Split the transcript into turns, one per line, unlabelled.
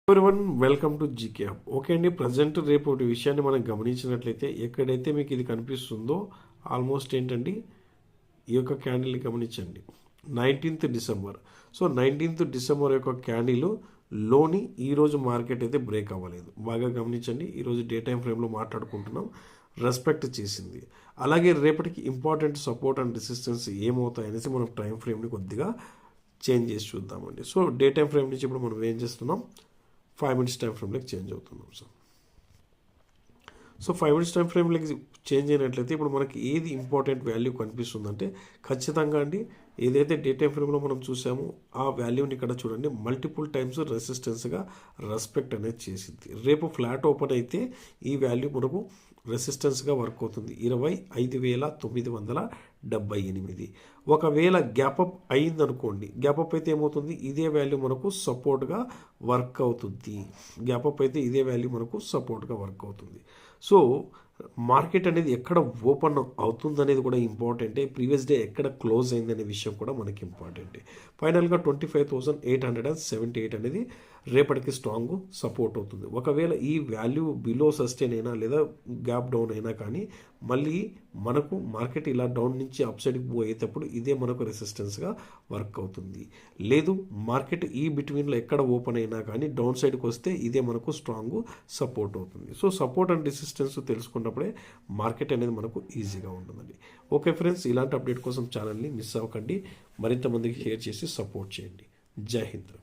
Everyone welcome to GK hub. Okay అండి, present రేపు ఒకటి విషయాన్ని మనం గమనించినట్లయితే ఎక్కడైతే మీకు ఇది కనిపిస్తుందో ఆల్మోస్ట్ ఏంటండి ఈ యొక్క క్యాండిల్ని గమనించండి. 19th December. So 19th December యొక్క క్యాండిల్ లోని ఈరోజు మార్కెట్ అయితే బ్రేక్ అవ్వలేదు. బాగా గమనించండి, ఈరోజు డే టైం ఫ్రేమ్లో మాట్లాడుకుంటున్నాం, రెస్పెక్ట్ చేసింది. అలాగే రేపటికి ఇంపార్టెంట్ సపోర్ట్ అండ్ రెసిస్టెన్స్ ఏమవుతాయనేసి మనం టైం ఫ్రేమ్ని కొద్దిగా చేంజ్ చేసి చూద్దామండి. సో డే టైం ఫ్రేమ్ నుంచి ఇప్పుడు మనం ఏం చేస్తున్నాం, 5 minutes టైం ఫ్రేమ్లోకి చేంజ్ అవుతున్నాం. సో 5 minutes టైం ఫ్రేమ్లోకి చేంజ్ అయినట్లయితే ఇప్పుడు మనకి ఏది ఇంపార్టెంట్ వాల్యూ కనిపిస్తుందంటే ఖచ్చితంగా అండి ఏదైతే డే టైం ఫ్రేమ్లో మనం చూసామో ఆ వాల్యూని ఇక్కడ చూడండి మల్టిపుల్ టైమ్స్ రెసిస్టెన్స్గా రెస్పెక్ట్ అనేది చేసింది. రేపు ఫ్లాట్ ఓపెన్ అయితే ఈ వాల్యూ మనకు రెసిస్టెన్స్గా వర్క్ అవుతుంది 25,978. ఒకవేళ గ్యాపప్ అయిందనుకోండి, గ్యాపప్ అయితే ఏమవుతుంది, ఇదే వాల్యూ మనకు సపోర్ట్గా వర్క్ అవుతుంది. గ్యాపప్ అయితే ఇదే వాల్యూ మనకు సపోర్ట్గా వర్క్ అవుతుంది. సో మార్కెట్ అనేది ఎక్కడ ఓపెన్ అవుతుంది అనేది కూడా ఇంపార్టెంటే, ప్రీవియస్ డే ఎక్కడ క్లోజ్ అయిందనే విషయం కూడా మనకి ఇంపార్టెంటే. ఫైనల్గా 25,878 అనేది రేపటికి స్ట్రాంగ్ సపోర్ట్ అవుతుంది. ఒకవేళ ఈ వాల్యూ బిలో సస్టైన్ అయినా లేదా గ్యాప్ డౌన్ అయినా కానీ మళ్ళీ మనకు మార్కెట్ ఇలా డౌన్ నుంచి అప్ సైడ్కి పోయేటప్పుడు ఇదే మనకు రెసిస్టెన్స్గా వర్క్ అవుతుంది. లేదు మార్కెట్ ఈ బిట్వీన్లో ఎక్కడ ఓపెన్ అయినా కానీ డౌన్ సైడ్కి వస్తే ఇదే మనకు స్ట్రాంగ్ సపోర్ట్ అవుతుంది. సో సపోర్ట్ అండ్ రెసిస్టెన్స్ తెలుసుకున్నప్పుడే మార్కెట్ అనేది మనకు ఈజీగా ఉంటుందండి. ఓకే ఫ్రెండ్స్, ఇలాంటి అప్డేట్ కోసం ఛానల్ని మిస్ అవ్వకండి, మరింత మందికి షేర్ చేసి సపోర్ట్ చేయండి. జై హింద్.